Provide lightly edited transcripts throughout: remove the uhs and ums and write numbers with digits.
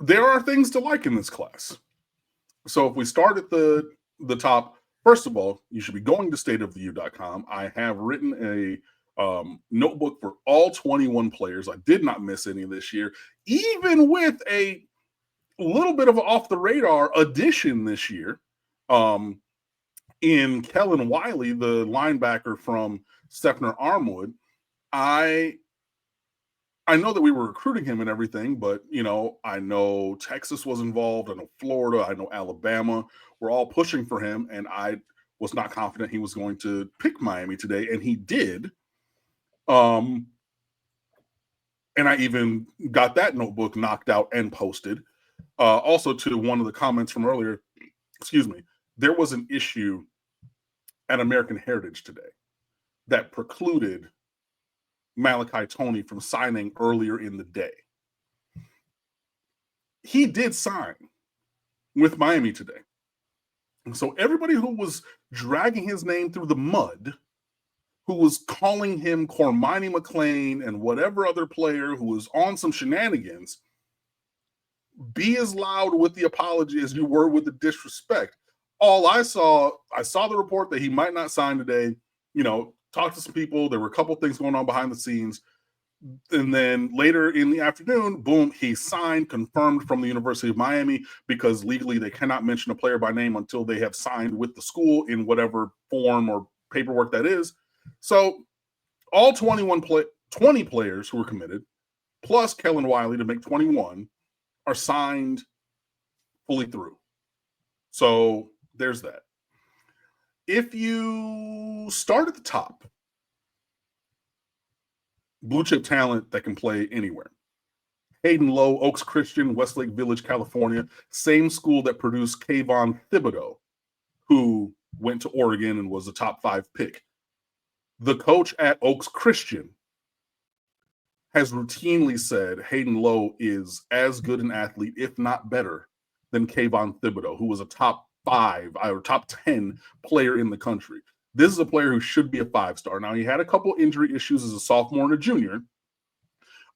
there are things to like in this class. So if we start at the top, first of all, you should be going to stateoftheu.com. I have written a notebook for all 21 players. I did not miss any this year, even with a little bit of an off the radar addition this year in Kellen Wiley, the linebacker from Stepner Armwood. I know that we were recruiting him and everything, but, you know, I know Texas was involved. I know Florida. I know Alabama. We're all pushing for him, and I was not confident he was going to pick Miami today, and he did. And I even got that notebook knocked out and posted. Also, to one of the comments from earlier, there was an issue at American Heritage today that precluded Malachi Toney from signing earlier in the day. He did sign with Miami today. And so everybody who was dragging his name through the mud, who was calling him Cormani McClain and whatever other player who was on some shenanigans, be as loud with the apology as you were with the disrespect. I saw the report that he might not sign today, you know, talked to some people. There were a couple things going on behind the scenes. And then later in the afternoon, boom, he signed, confirmed from the University of Miami, because legally they cannot mention a player by name until they have signed with the school in whatever form or paperwork that is. So all 20 players who were committed, plus Kellen Wiley to make 21, are signed fully through. So there's that. If you start at the top, blue chip talent that can play anywhere. Hayden Lowe, Oaks Christian, Westlake Village, California, same school that produced Kayvon Thibodeau, who went to Oregon and was a top 5 pick. The coach at Oaks Christian has routinely said Hayden Lowe is as good an athlete, if not better, than Kayvon Thibodeau, who was a top 5 or top 10 player in the country. This is a player who should be a 5-star. Now, he had a couple injury issues as a sophomore and a junior,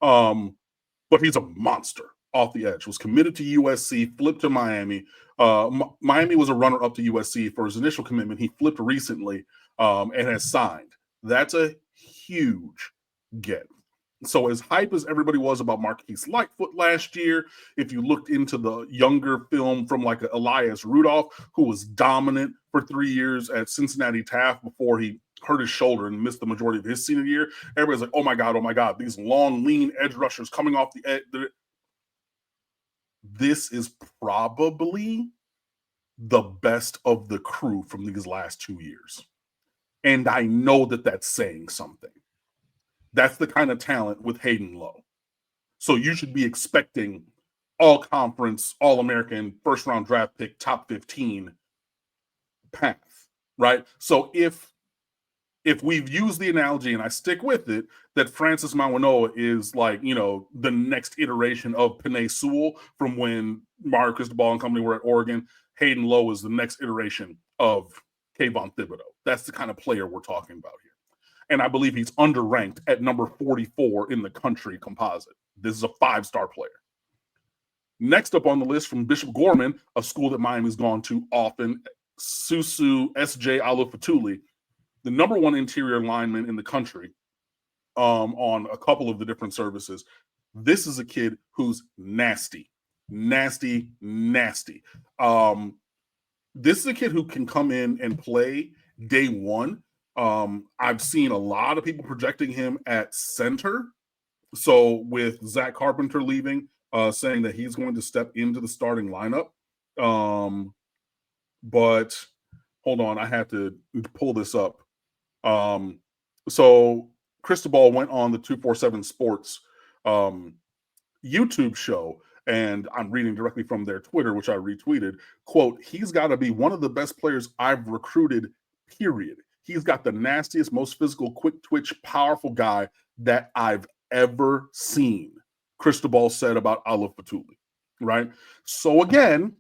but he's a monster off the edge. Was committed to USC, flipped to Miami. Miami was a runner-up to USC for his initial commitment. He flipped recently and has signed. That's a huge get. So as hype as everybody was about Marquise Lightfoot last year, if you looked into the younger film from like Elias Rudolph, who was dominant for 3 years at Cincinnati Taft before he hurt his shoulder and missed the majority of his senior year, everybody's like, oh my God, these long, lean edge rushers coming off the edge. This is probably the best of the crew from these last 2 years. And I know that that's saying something. That's the kind of talent with Hayden Lowe. So you should be expecting all-conference, all-American, first-round draft pick, top 15 path, right? So if we've used the analogy, and I stick with it, that Francis Mawanoa is like, you know, the next iteration of Penei Sewell from when Mario Cristobal and company were at Oregon, Hayden Lowe is the next iteration of Kayvon Thibodeau. That's the kind of player we're talking about here. And I believe he's underranked at number 44 in the country composite. This is a 5-star player. Next up on the list from Bishop Gorman, a school that Miami's gone to often, Susu S.J. Alofatuli, the number 1 interior lineman in the country on a couple of the different services. This is a kid who's nasty. This is a kid who can come in and play day one. I've seen a lot of people projecting him at center. So with Zach Carpenter leaving, saying that he's going to step into the starting lineup. But hold on, I have to pull this up. So Cristobal went on the 247 Sports YouTube show, and I'm reading directly from their Twitter, which I retweeted, quote, he's got to be one of the best players I've recruited, period. He's got the nastiest, most physical, quick twitch, powerful guy that I've ever seen, Cristobal said about Alofatuli, right? So again,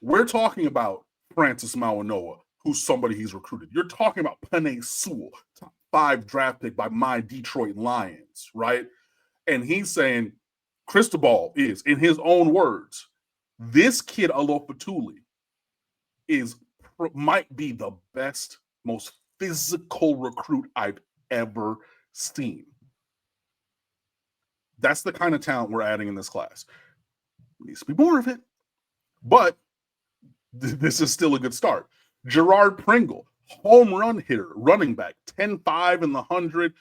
we're talking about Francis Mawanoa, who's somebody he's recruited. You're talking about Penei Sewell, top 5 draft pick by my Detroit Lions, right? And he's saying Cristobal is, in his own words, this kid Alofatuli might be the best, most physical recruit I've ever seen. That's the kind of talent we're adding in this class. Needs to be more of it, but this is still a good start. Gerard Pringle, home run hitter, running back, 10-5 in the 100,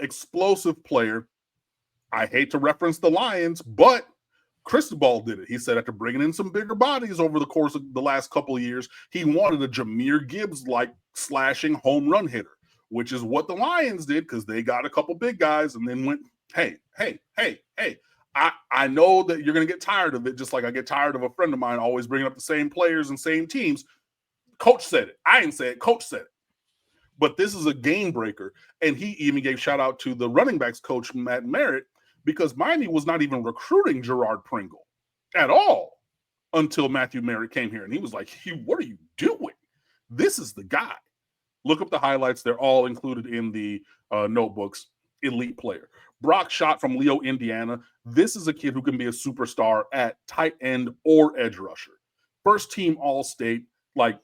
explosive player. I hate to reference the Lions, but Cristobal did it. He said after bringing in some bigger bodies over the course of the last couple of years, he wanted a Jahmyr Gibbs-like slashing home run hitter, which is what the Lions did because they got a couple big guys and then went, hey. I know that you're going to get tired of it, just like I get tired of a friend of mine always bringing up the same players and same teams. Coach said it. I didn't say it. Coach said it. But this is a game breaker. And he even gave shout out to the running backs coach, Matt Merritt, because Miami was not even recruiting Gerard Pringle at all until Matthew Merritt came here. And he was like, what are you doing? This is the guy. Look up the highlights. They're all included in the notebooks. Elite player. Brock Schott from Leo, Indiana. This is a kid who can be a superstar at tight end or edge rusher. First team All-State, like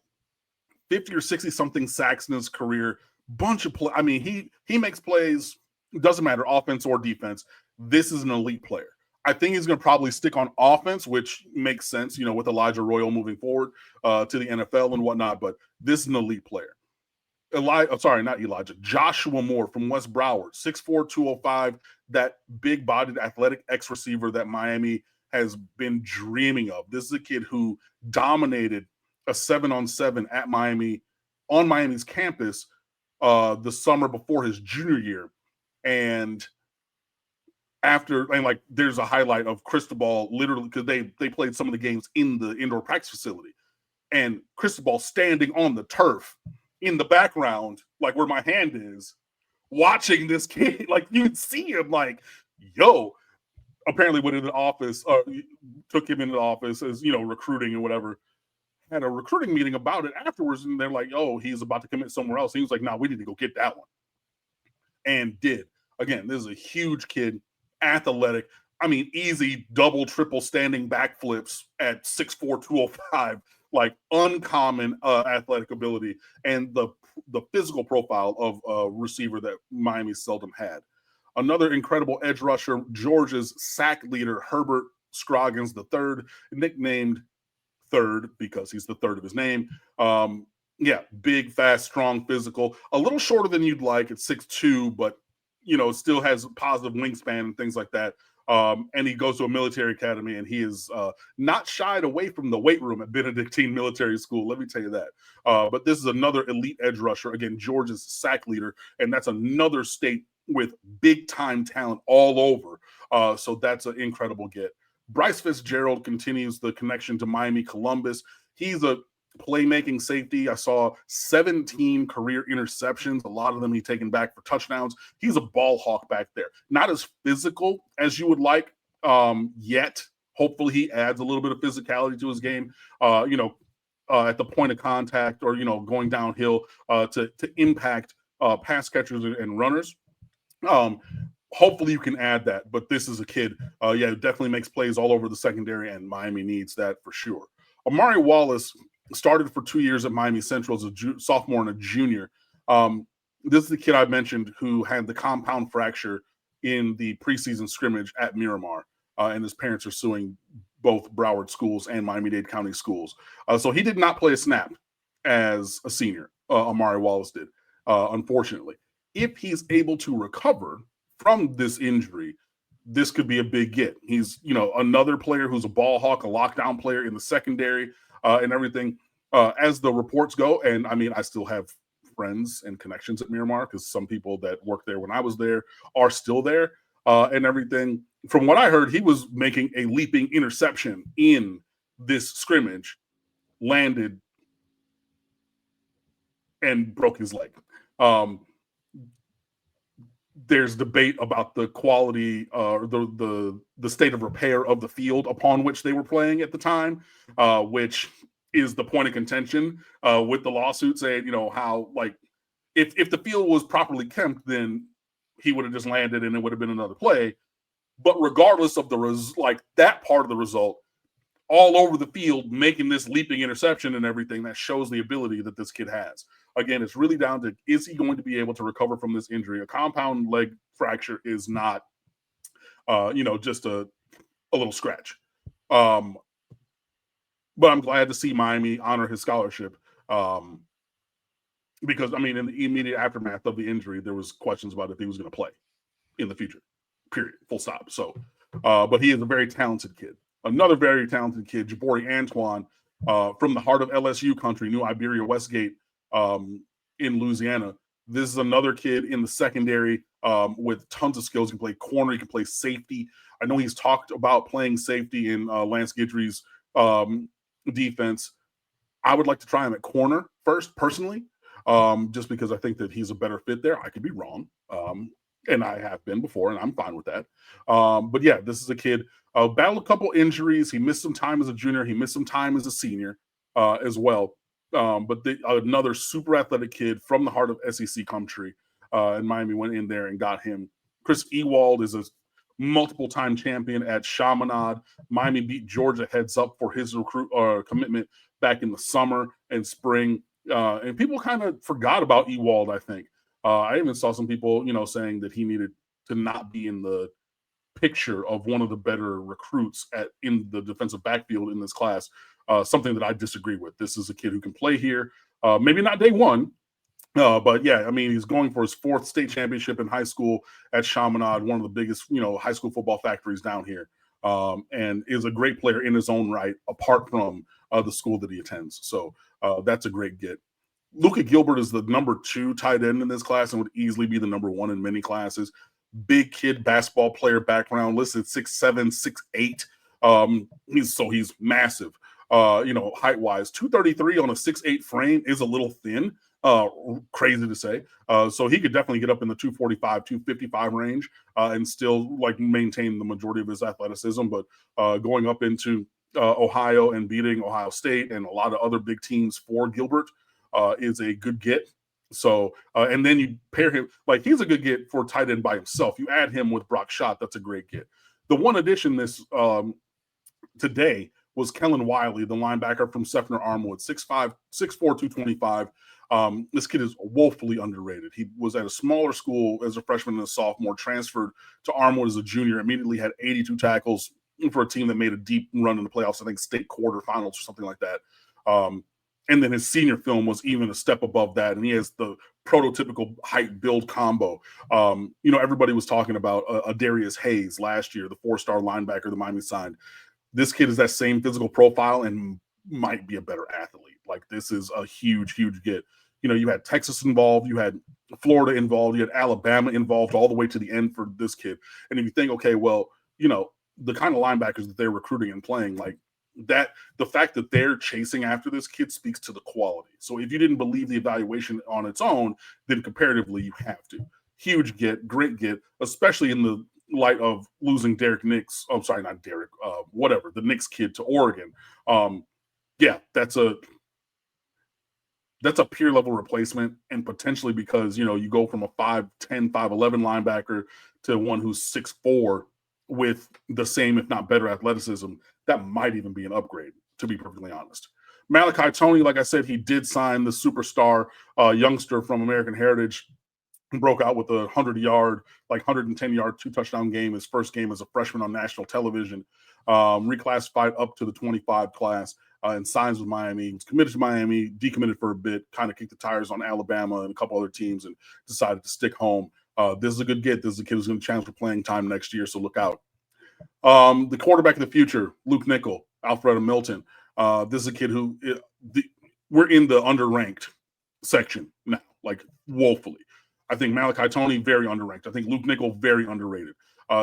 50 or 60 something sacks in his career. Bunch of play. I mean, he makes plays. Doesn't matter offense or defense. This is an elite player. I think he's going to probably stick on offense, which makes sense, with Elijah Royal moving forward to the NFL and whatnot. But this is an elite player. Joshua Moore from West Broward, 6'4", 205, that big-bodied athletic X-receiver that Miami has been dreaming of. This is a kid who dominated a 7-on-7 at Miami, on Miami's campus the summer before his junior year. And there's a highlight of Cristobal literally, because they played some of the games in the indoor practice facility. And Cristobal standing on the turf in the background, like where my hand is, watching this kid. Like, you would see him like, yo, apparently went into the office, took him into the office as, recruiting and whatever. Had a recruiting meeting about it afterwards, and they're like, oh, he's about to commit somewhere else. He was like, no, we need to go get that one. And did. Again, this is a huge kid, athletic. I mean, easy double, triple standing backflips at 6'4", 205. Like uncommon athletic ability and the physical profile of a receiver that Miami seldom had. Another incredible edge rusher, Georgia's sack leader, Herbert Scroggins III, nicknamed Third because he's the third of his name. Big, fast, strong, physical. A little shorter than you'd like at 6'2", but, still has positive wingspan and things like that. And he goes to a military academy, and he is not shied away from the weight room at Benedictine Military School. Let me tell you that. But this is another elite edge rusher. Again, Georgia's sack leader, and that's another state with big-time talent all over. So that's an incredible get. Bryce Fitzgerald continues the connection to Miami Columbus. He's a playmaking safety. I saw 17 career interceptions, a lot of them he taken back for touchdowns. He's a ball hawk back there. Not as physical as you would like yet. Hopefully he adds a little bit of physicality to his game, at the point of contact or, going downhill to impact pass catchers and runners. Hopefully you can add that, but this is a kid, definitely makes plays all over the secondary, and Miami needs that for sure. Amari Wallace started for 2 years at Miami Central as a sophomore and a junior. This is the kid I mentioned who had the compound fracture in the preseason scrimmage at Miramar, and his parents are suing both Broward schools and Miami-Dade County schools. So he did not play a snap as a senior. Amari Wallace did, unfortunately. If he's able to recover from this injury, this could be a big get. He's, another player who's a ball hawk, a lockdown player in the secondary and everything. As the reports go, and I mean, I still have friends and connections at Miramar because some people that worked there when I was there are still there and everything. From what I heard, he was making a leaping interception in this scrimmage, landed, and broke his leg. There's debate about the quality or the state of repair of the field upon which they were playing at the time, which is the point of contention with the lawsuit, saying, how, like, if the field was properly kept, then he would have just landed and it would have been another play. But regardless of like that part of the result, all over the field, making this leaping interception and everything, that shows the ability that this kid has. Again, it's really down to, is he going to be able to recover from this injury? A compound leg fracture is not, just a little scratch. But I'm glad to see Miami honor his scholarship. Because, I mean, in the immediate aftermath of the injury, there was questions about if he was going to play in the future, period, full stop. So, but he is a very talented kid. Another very talented kid, Jabari Antoine, from the heart of LSU country, New Iberia Westgate in Louisiana. This is another kid in the secondary with tons of skills. He can play corner, he can play safety. I know he's talked about playing safety in Lance Guidry's defense. I would like to try him at corner first, personally, just because I think that he's a better fit there. I could be wrong. And I have been before, and I'm fine with that. But yeah, this is a kid, battled a couple injuries. He missed some time as a junior. He missed some time as a senior as well. But another super athletic kid from the heart of SEC country, and Miami went in there and got him. Chris Ewald is a multiple-time champion at Chaminade. Miami beat Georgia heads up for his commitment back in the summer and spring. And people kind of forgot about Ewald, I think. I even saw some people, saying that he needed to not be in the picture of one of the better recruits in the defensive backfield in this class, something that I disagree with. This is a kid who can play here, maybe not day one, but yeah, I mean, he's going for his 4th state championship in high school at Chaminade, one of the biggest, high school football factories down here, and is a great player in his own right, apart from the school that he attends. So that's a great get. Luka Gilbert is the number 2 tight end in this class and would easily be the number 1 in many classes. Big kid, basketball player background, listed 6'7", 6'8". He's massive. Height-wise, 233 on a 6'8" frame is a little thin. Crazy to say. So he could definitely get up in the 245, 255 range and still maintain the majority of his athleticism. But going up into Ohio and beating Ohio State and a lot of other big teams for Gilbert is a good get. So, and then you pair him, he's a good get for tight end by himself. You add him with Brock Schott, that's a great get. The one addition today was Kellen Wiley, the linebacker from Sefner Armwood, 6'5", 6'4", 225. This kid is woefully underrated. He was at a smaller school as a freshman and a sophomore, transferred to Armwood as a junior, immediately had 82 tackles for a team that made a deep run in the playoffs, I think state quarterfinals or something like that. And then his senior film was even a step above that. And he has the prototypical height build combo. Everybody was talking about Darius Hayes last year, the 4-star linebacker the Miami signed. This kid is that same physical profile and might be a better athlete. This is a huge, huge get. You had Texas involved, you had Florida involved, you had Alabama involved all the way to the end for this kid. And if you think, okay, well, the kind of linebackers that they're recruiting and playing, that the fact that they're chasing after this kid speaks to the quality. So if you didn't believe the evaluation on its own, then comparatively you have to. Huge get, great get, especially in the light of losing Derek Nix. I'm sorry, not Derek, the Nix kid to Oregon. That's a peer level replacement, and potentially because you go from a 5'10", 5'11" linebacker to one who's 6'4" with the same, if not better, athleticism. That might even be an upgrade, to be perfectly honest. Malachi Toney, like I said, he did sign the superstar youngster from American Heritage. He broke out with a 100-yard, 110-yard, 2-touchdown game, his first game as a freshman on national television, reclassified up to the 25 class, and signs with Miami. He was committed to Miami, decommitted for a bit, kind of kicked the tires on Alabama and a couple other teams, and decided to stick home. This is a good get. This is a kid who's going to challenge for playing time next year, so look out. The quarterback of the future, Luke Nickel, Alfreda Milton. This is a kid who we're in the underranked section now, woefully. I think Malachi Toney, very underranked. I think Luke Nickel, very underrated.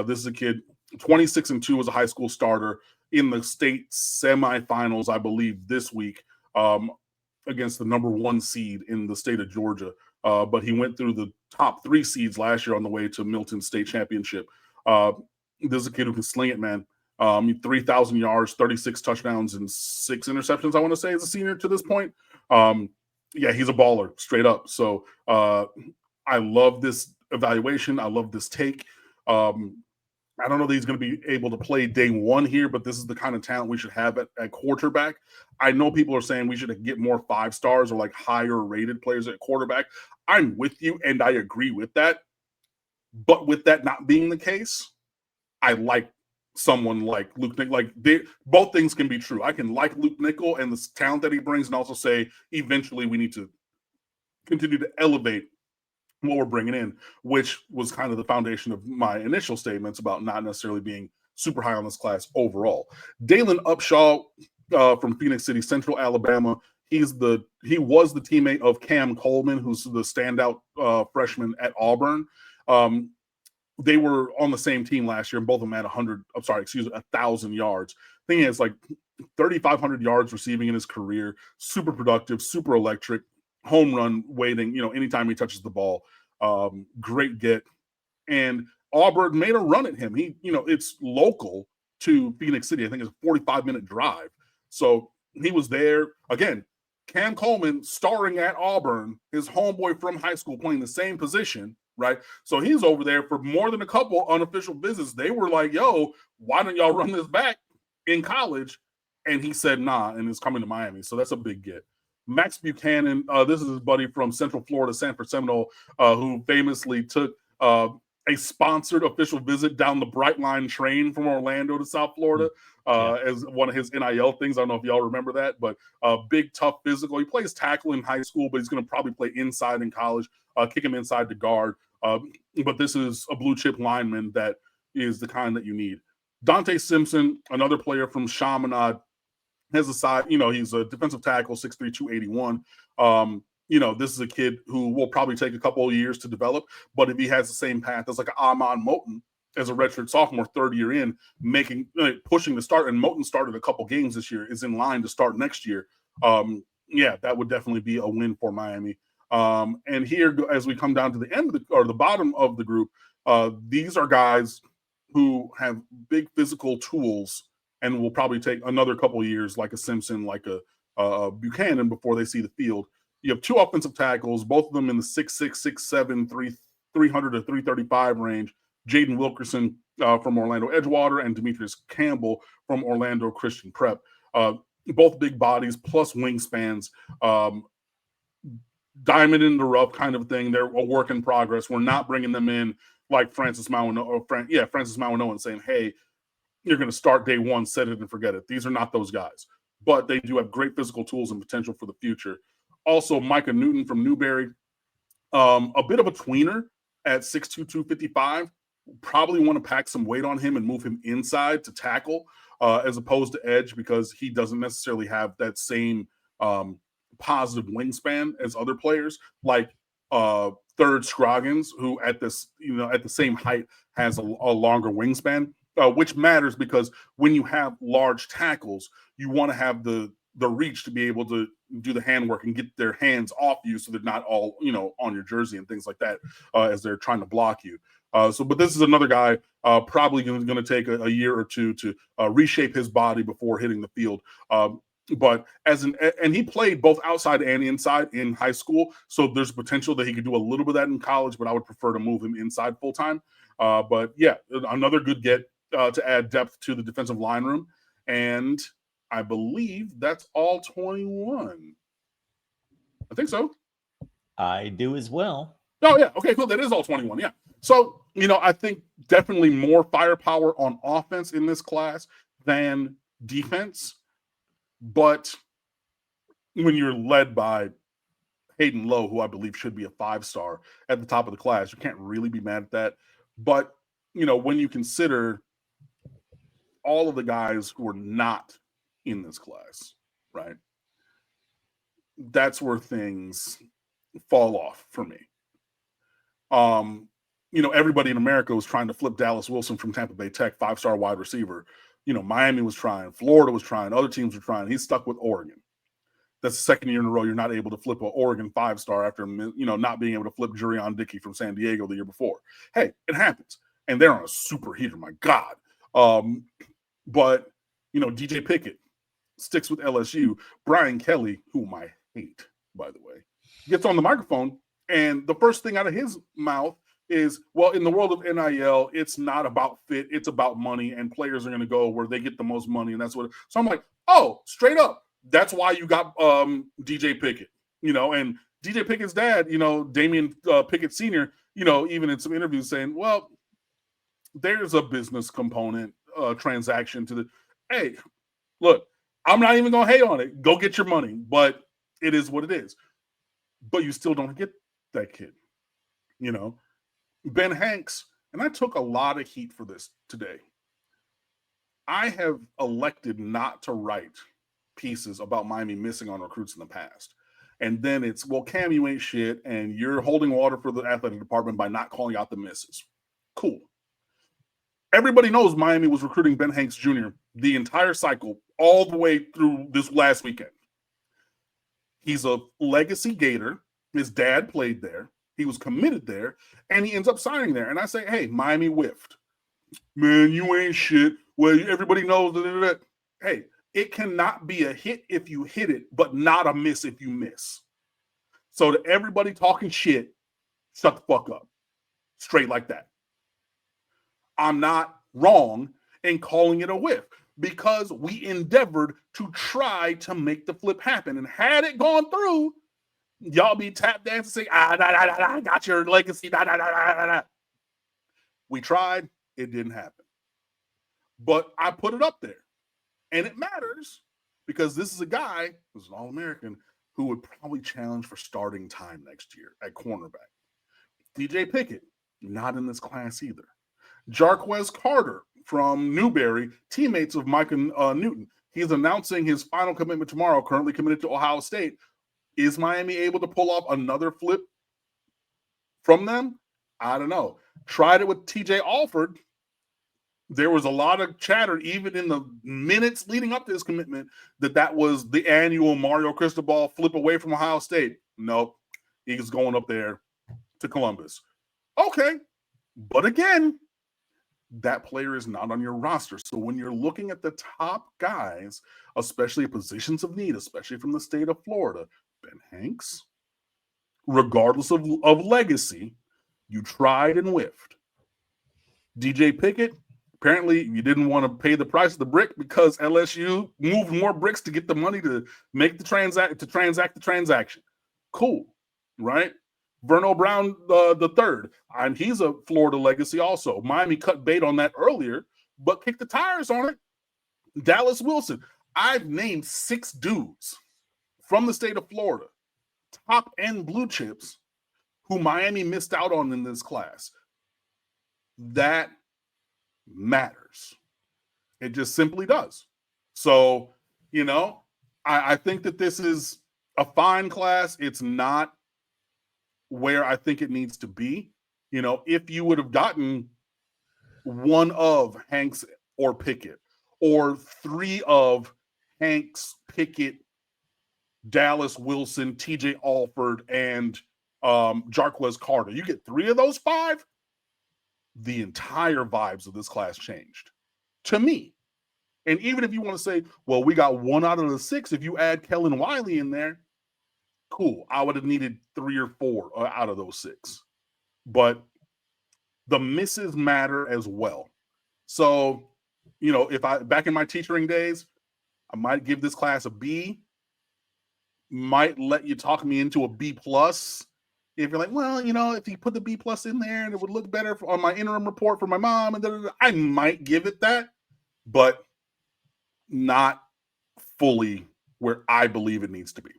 This is a kid, 26-2 as a high school starter in the state semifinals, I believe, this week against the number 1 seed in the state of Georgia. But he went through the top 3 seeds last year on the way to Milton State Championship. This is a kid who can sling it, man. 3,000 yards, 36 touchdowns, and 6 interceptions, I want to say, as a senior to this point. He's a baller, straight up. So I love this evaluation. I love this take. I don't know that he's going to be able to play day one here, but this is the kind of talent we should have at quarterback. I know people are saying we should get more 5 stars or like higher rated players at quarterback. I'm with you, and I agree with that. But with that not being the case, I like someone like Luke Nickel. Like both things can be true. I can like Luke Nickel and the talent that he brings, and also say eventually we need to continue to elevate what we're bringing in, which was kind of the foundation of my initial statements about not necessarily being super high on this class overall. Dalen Upshaw from Phoenix City, Central Alabama. He was the teammate of Cam Coleman, who's the standout freshman at Auburn. They were on the same team last year, and both of them had 1,000 yards. I think he has like 3,500 yards receiving in his career. Super productive, super electric. Home run waiting, anytime he touches the ball. Great get. And Auburn made a run at him. It's local to Phoenix City. I think it's a 45-minute drive. So he was there. Again, Cam Coleman starring at Auburn, his homeboy from high school playing the same position, right? So he's over there for more than a couple unofficial visits. They were like, yo, why don't y'all run this back in college? And he said, nah, and is coming to Miami. So that's a big get. Max Buchanan, this is his buddy from Central Florida, Sanford Seminole, who famously took a sponsored official visit down the Brightline train from Orlando to South Florida as one of his NIL things. I don't know if y'all remember that, but big, tough, physical. He plays tackle in high school, but he's going to probably play inside in college, kick him inside to guard. But this is a blue chip lineman that is the kind that you need. Dante Simpson, another player from Chaminade, has a side, he's a defensive tackle, 6'3", 281. This is a kid who will probably take a couple of years to develop, but if he has the same path as like Amon Moten as a redshirt sophomore, third year in, pushing to start, and Moten started a couple games this year, is in line to start next year. That would definitely be a win for Miami. And here, as we come down to the end of the bottom of the group, these are guys who have big physical tools and will probably take another couple of years, like a Simpson, like a Buchanan, before they see the field. You have 2 offensive tackles, both of them in the 6'6", 6'7", 300 to 335 range. Jaden Wilkerson from Orlando Edgewater and Demetrius Campbell from Orlando Christian Prep. Both big bodies plus wingspans. Diamond in the rough kind of thing. They're a work in progress. We're not bringing them in like Francis Mauigoa and saying, hey, you're going to start day one, set it and forget it. These are not those guys, but they do have great physical tools and potential for the future. Also, Micah Newton from Newberry, a bit of a tweener at 6'2", 255. Probably want to pack some weight on him and move him inside to tackle as opposed to edge, because he doesn't necessarily have that same positive wingspan as other players like Third Scroggins, who at the same height has a longer wingspan. Which matters because when you have large tackles, you want to have the reach to be able to do the handwork and get their hands off you, so they're not all on your jersey and things like that as they're trying to block you. But this is another guy probably going to take a year or two to reshape his body before hitting the field. But and he played both outside and inside in high school, so there's potential that he could do a little bit of that in college. But I would prefer to move him inside full time. But yeah, another good get to add depth to the defensive line room. And I believe that's all 21. I think so. I do as well. Oh, yeah. Okay, cool. That is all 21. Yeah. So, I think definitely more firepower on offense in this class than defense. But when you're led by Hayden Lowe, who I believe should be a 5-star at the top of the class, you can't really be mad at that. But, when you consider all of the guys who are not in this class, right? That's where things fall off for me. Everybody in America was trying to flip Dallas Wilson from Tampa Bay Tech, 5-star wide receiver. Miami was trying, Florida was trying, other teams were trying. He's stuck with Oregon. That's the second year in a row you're not able to flip an Oregon 5-star after, not being able to flip Jurion Dickey from San Diego the year before. Hey, it happens. And they're on a super heater, my God. But, DJ Pickett sticks with LSU. Brian Kelly, whom I hate, by the way, gets on the microphone, and the first thing out of his mouth is, well, in the world of NIL, it's not about fit, it's about money, and players are going to go where they get the most money, and that's what. So I'm like, oh, straight up, that's why you got DJ Pickett, and DJ Pickett's dad, Damian Pickett Sr., even in some interviews saying, well, there's a business component transaction to the. Hey, look, I'm not even going to hate on it. Go get your money, but it is what it is. But you still don't get that kid, Ben Hanks, and I took a lot of heat for this today. I have elected not to write pieces about Miami missing on recruits in the past. And then it's, well, Cam, you ain't shit, and you're holding water for the athletic department by not calling out the misses. Cool. Everybody knows Miami was recruiting Ben Hanks Jr. the entire cycle, all the way through this last weekend. He's a legacy Gator. His dad played there. He was committed there, and he ends up signing there. And I say, hey, Miami whiffed. Man, you ain't shit. Well, everybody knows that. Hey, it cannot be a hit if you hit it, but not a miss if you miss. So to everybody talking shit, shut the fuck up. Straight like that. I'm not wrong in calling it a whiff because we endeavored to try to make the flip happen. And had it gone through, y'all be tap dancing, saying, I got your legacy. We tried, it didn't happen. But I put it up there. And it matters because this is a guy who's an All-American who would probably challenge for starting time next year at cornerback. DJ Pickett, not in this class either. Jarquez Carter from Newberry, teammates of Micah Newton. He's announcing his final commitment tomorrow, currently committed to Ohio State. Is Miami able to pull off another flip from them? I don't know. Tried it with TJ Alford. There was a lot of chatter, even in the minutes leading up to his commitment, that was the annual Mario Cristobal flip away from Ohio State. Nope. He's going up there to Columbus. Okay. But again, that player is not on your roster. So when you're looking at the top guys, especially positions of need, especially from the state of Florida, Ben Hanks, regardless of legacy, you tried and whiffed. DJ Pickett, apparently you didn't want to pay the price of the brick because LSU moved more bricks to get the money to make the transact the transaction. Cool, right? Verno Brown the third, and he's a Florida legacy also. Miami cut bait on that earlier, but kicked the tires on it. Dallas Wilson. I've named 6 dudes from the state of Florida, top end blue chips, who Miami missed out on in this class. That matters. It just simply does. So, I think that this is a fine class. It's not where I think it needs to be. If you would have gotten one of Hanks or Pickett, or 3 of Hanks, Pickett, Dallas Wilson, TJ Alford, and Jarquez Carter, you get 3 of those 5, the entire vibes of this class changed to me. And even if you want to say, well, we got 1 out of the 6, if you add Kellen Wiley in there, cool. I would have needed 3 or 4 out of those 6. But the misses matter as well. So, if back in my teaching days, I might give this class a B, might let you talk me into a B+. If you're like, well, if you put the B+ in there and it would look better on my interim report for my mom, and I might give it that, but not fully where I believe it needs to be.